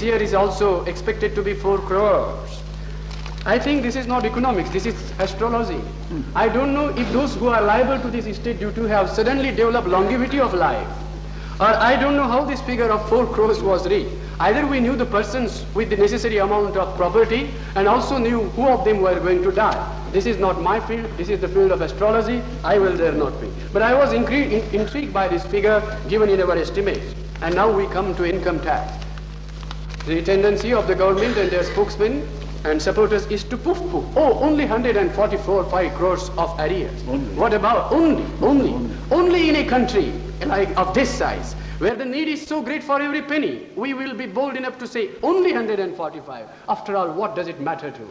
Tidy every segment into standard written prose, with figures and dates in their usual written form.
year is also expected to be 4 crores. I think this is not economics, this is astrology. I don't know if those who are liable to this state duty have suddenly developed longevity of life, or I don't know how this figure of 4 crores was reached. Either we knew the persons with the necessary amount of property and also knew who of them were going to die. This is not my field, this is the field of astrology, I will dare not be. But I was intrigued by this figure given in our estimates. And now we come to income tax. The tendency of the government and their spokesmen and supporters is to poof. Oh, only 144.5 crores of arrears. What about only in a country like of this size, where the need is so great for every penny, we will be bold enough to say only 145. After all, what does it matter to?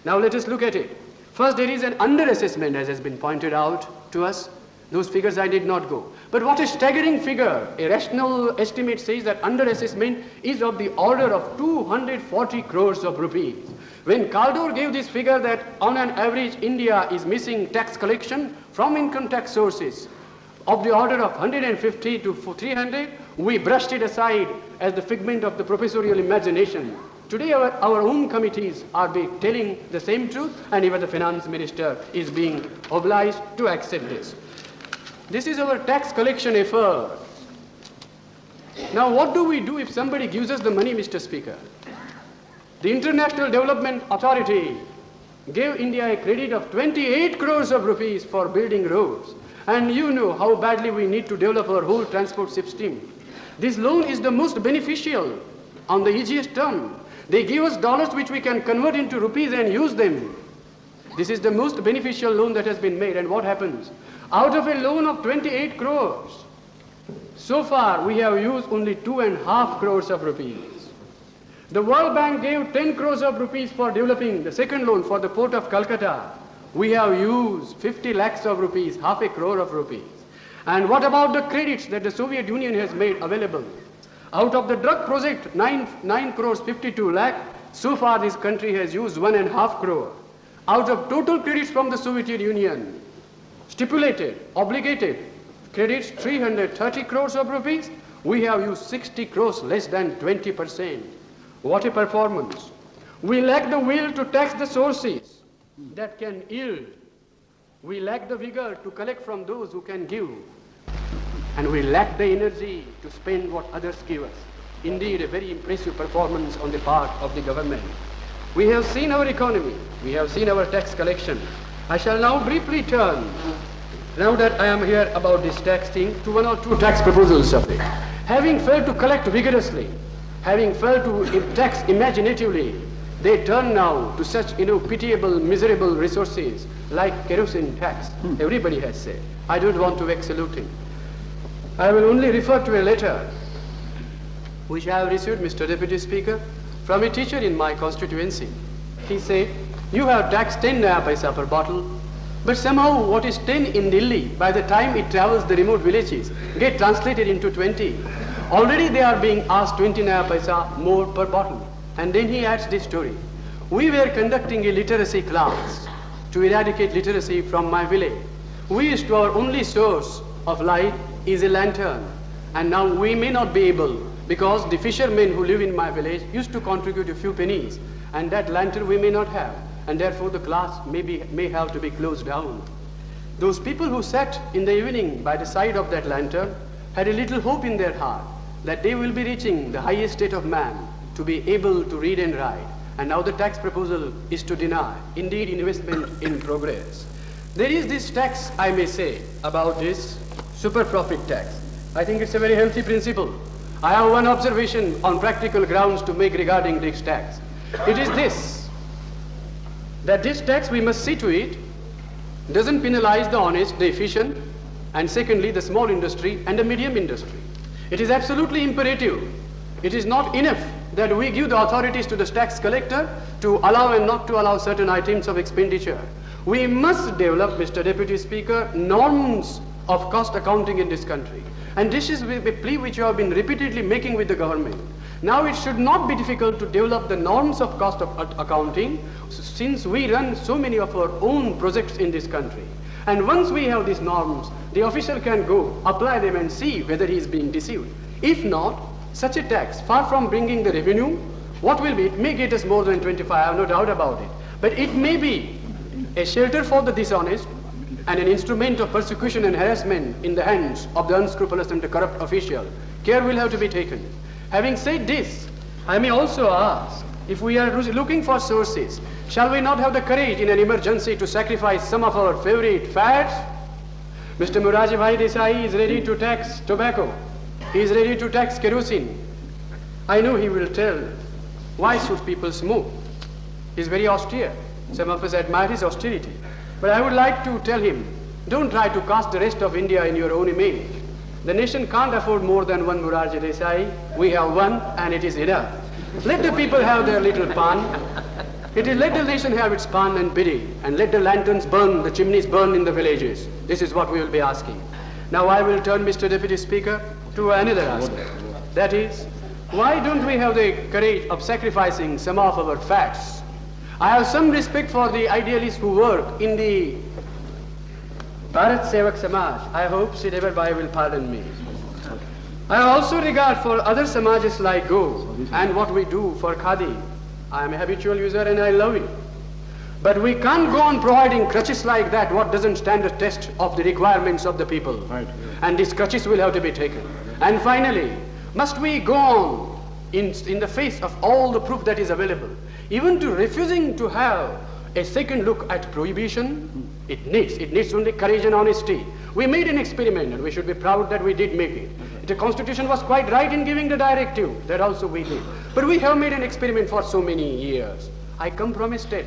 Now let us look at it. First, there is an underassessment, as has been pointed out to us. Those figures I did not go. But what a staggering figure. A rational estimate says that underassessment is of the order of 240 crores of rupees. When Kaldor gave this figure that on an average India is missing tax collection from income tax sources of the order of 150 to 300, we brushed it aside as the figment of the professorial imagination. Today our own committees are telling the same truth, and even the finance minister is being obliged to accept this. This is our tax collection effort. Now what do we do if somebody gives us the money, Mr. Speaker? The International Development Authority gave India a credit of 28 crores of rupees for building roads. And you know how badly we need to develop our whole transport system. This loan is the most beneficial on the easiest term. They give us dollars which we can convert into rupees and use them. This is the most beneficial loan that has been made. And what happens? Out of a loan of 28 crores, so far we have used only 2.5 crores of rupees. The World Bank gave 10 crores of rupees for developing the second loan for the port of Calcutta. We have used 50 lakhs of rupees, half a crore of rupees. And what about the credits that the Soviet Union has made available? Out of the drug project, 9 crores 52 lakh, so far this country has used 1.5 crore. Out of total credits from the Soviet Union, stipulated, obligated credits 330 crores of rupees, we have used 60 crores, less than 20%. What a performance. We lack the will to tax the sources that can yield. We lack the vigor to collect from those who can give. And we lack the energy to spend what others give us. Indeed, a very impressive performance on the part of the government. We have seen our economy. We have seen our tax collection. I shall now briefly turn, now that I am here about this tax thing, to one or two tax proposals of it. Having failed to collect vigorously, having failed to tax imaginatively, they turn now to such pitiable, miserable resources like kerosene tax. Everybody has said. I don't want to salute him. I will only refer to a letter which I have received, Mr. Deputy Speaker, from a teacher in my constituency. He said, you have taxed 10 naya paisa per bottle, but somehow what is 10 in Delhi, by the time it travels the remote villages, get translated into 20. Already they are being asked 20 naya paisa more per bottle. And then he adds this story. We were conducting a literacy class to eradicate literacy from my village. We used to, our only source of light is a lantern. And now we may not be able, because the fishermen who live in my village used to contribute a few pennies, and that lantern we may not have, and therefore the class may have to be closed down. Those people who sat in the evening by the side of that lantern had a little hope in their heart that they will be reaching the highest state of man, to be able to read and write. And now the tax proposal is to deny, indeed, investment in progress. There is this tax, I may say, about this super profit tax. I think it's a very healthy principle. I have one observation on practical grounds to make regarding this tax. It is this, that this tax, we must see to it, doesn't penalize the honest, the efficient, and secondly, the small industry and the medium industry. It is absolutely imperative. It is not enough that we give the authorities to the tax collector to allow and not to allow certain items of expenditure. We must develop, Mr. Deputy Speaker, norms of cost accounting in this country. And this is a plea which you have been repeatedly making with the government. Now it should not be difficult to develop the norms of cost of accounting, since we run so many of our own projects in this country. And once we have these norms, the official can go, apply them and see whether he is being deceived. If not, such a tax, far from bringing the revenue, What will be? It may get us more than 25, I have no doubt about it. But it may be a shelter for the dishonest and an instrument of persecution and harassment in the hands of the unscrupulous and the corrupt official. Care will have to be taken. Having said this, I may also ask, if we are looking for sources, shall we not have the courage in an emergency to sacrifice some of our favorite fads? Mr. Morarji Bhai Desai is ready to tax tobacco. He is ready to tax kerosene. I know he will tell, why should people smoke? He is very austere. Some of us admire his austerity. But I would like to tell him, don't try to cast the rest of India in your own image. The nation can't afford more than one Morarji Desai. We have one and it is enough. Let the people have their little pan. Let the nation have its pan and bidi, and let the lanterns burn, the chimneys burn in the villages. This is what we will be asking. Now I will turn, Mr. Deputy Speaker, to another aspect. That is, why don't we have the courage of sacrificing some of our facts? I have some respect for the idealists who work in the Bharat Sevak Samaj. I hope Sri Devar Bhai will pardon me. I have also regard for other Samajas like Go and what we do for Khadi. I am a habitual user and I love it. But we can't go on providing crutches like that what doesn't stand the test of the requirements of the people. Right. And these crutches will have to be taken. And finally, must we go on in the face of all the proof that is available, even to refusing to have a second look at prohibition? It needs only courage and honesty. We made an experiment and we should be proud that we did make it. The Constitution was quite right in giving the directive, that also we did. But we have made an experiment for so many years. I come from a state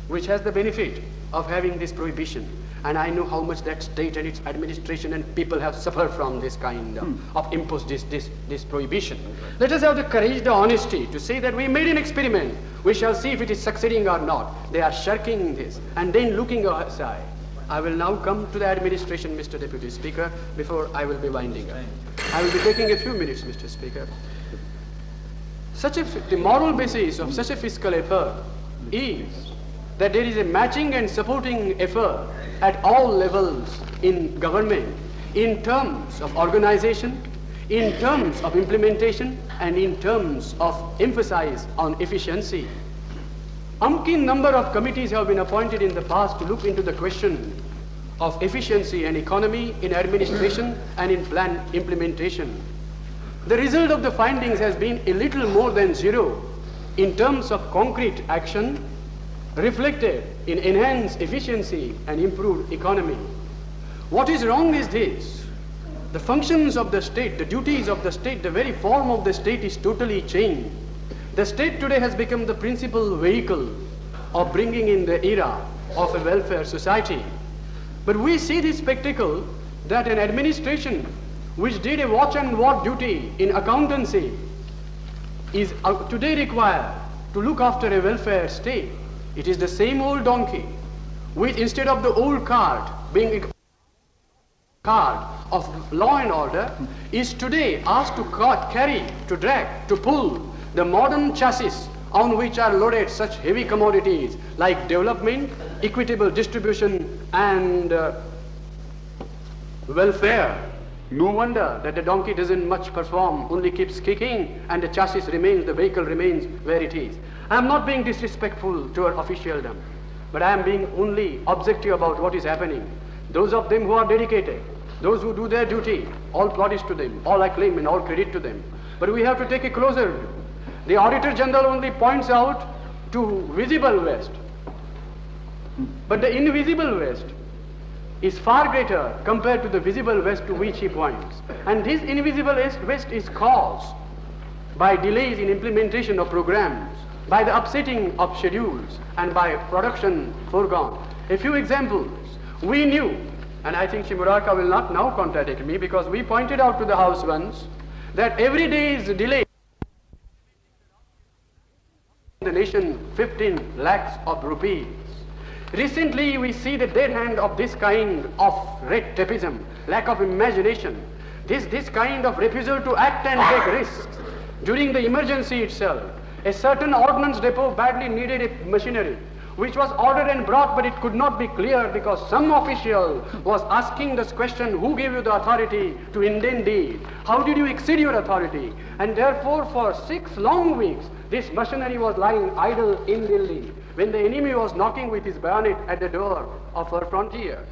which has the benefit of having this prohibition. And I know how much that state and its administration and people have suffered from this kind of imposed this prohibition. Let us have the courage, the honesty to say that we made an experiment. We shall see if it is succeeding or not. They are shirking this and then looking aside. I will now come to the administration, Mr. Deputy Speaker, before I will be winding up. I will be taking a few minutes, Mr. Speaker. The moral basis of such a fiscal effort is that there is a matching and supporting effort at all levels in government in terms of organization, in terms of implementation, and in terms of emphasis on efficiency. Umpteen number of committees have been appointed in the past to look into the question of efficiency and economy in administration and in plan implementation. The result of the findings has been a little more than zero in terms of concrete action reflected in enhanced efficiency and improved economy. What is wrong is this: the functions of the state, the duties of the state, the very form of the state is totally changed. The state today has become the principal vehicle of bringing in the era of a welfare society. But we see this spectacle that an administration which did a watch and ward duty in accountancy is today required to look after a welfare state. It is the same old donkey, which instead of the old cart being a cart of law and order, is today asked to carry, to drag, to pull the modern chassis on which are loaded such heavy commodities like development, equitable distribution, and welfare. No wonder that the donkey doesn't much perform, only keeps kicking, and the chassis remains, the vehicle remains where it is. I am not being disrespectful to our officialdom, but I am being only objective about what is happening. Those of them who are dedicated, those who do their duty, all plaudits to them, all acclaim and all credit to them. But we have to take a closer view. The Auditor General only points out to visible waste, but the invisible waste is far greater compared to the visible waste to which he points. And this invisible waste is caused by delays in implementation of programs, by the upsetting of schedules, and by production foregone. A few examples. We knew, and I think Shri Murarka will not now contradict me, because we pointed out to the House once that every day's delay in the nation 15 lakhs of rupees. Recently, we see the dead hand of this kind of red tapeism, lack of imagination, this kind of refusal to act and take risks. During the emergency itself, a certain ordnance depot badly needed a machinery, which was ordered and brought, but it could not be cleared because some official was asking this question: who gave you the authority to indent deed? How did you exceed your authority? And therefore, for 6 long weeks, This machinery was lying idle in Delhi when the enemy was knocking with his bayonet at the door of our frontiers.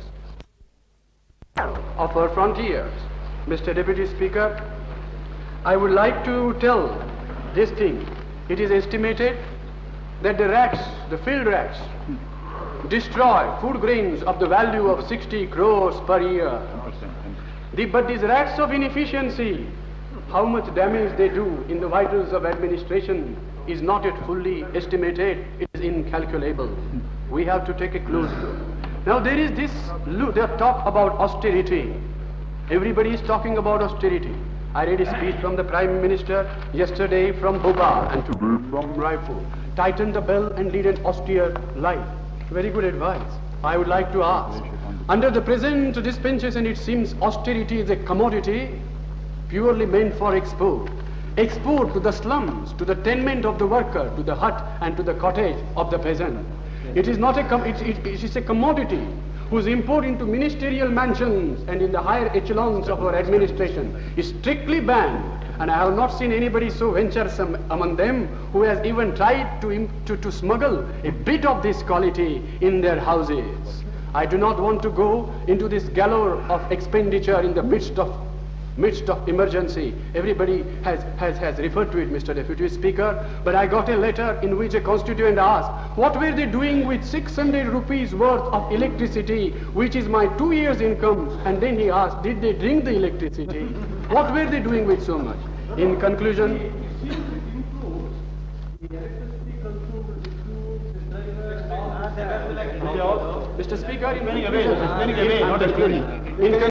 Mr. Deputy Speaker, I would like to tell this thing. It is estimated that the rats, the field rats, destroy food grains of the value of 60 crores per year. But these rats of inefficiency, how much damage they do in the vitals of administration is not yet fully estimated. It is incalculable. We have to take a close look. Now there is this talk about austerity. Everybody is talking about austerity. I read a speech from the Prime Minister yesterday from Bhopal and today from Raipur. Tighten the belt and lead an austere life. Very good advice. I would like to ask, under the present dispensation, it seems austerity is a commodity purely meant for export. Export to the slums, to the tenement of the worker, to the hut and to the cottage of the peasant. It is not it is a commodity whose import into ministerial mansions and in the higher echelons of our administration is strictly banned. And I have not seen anybody so venturesome among them who has even tried to smuggle a bit of this quality in their houses. I do not want to go into this galore of expenditure in the midst of emergency. Everybody has referred to it, Mr. Deputy Speaker, but I got a letter in which a constituent asked, what were they doing with 600 rupees worth of electricity, which is my 2 years' income? And then he asked, did they drink the electricity? What were they doing with so much? In conclusion, Mr. Speaker, in conclusion,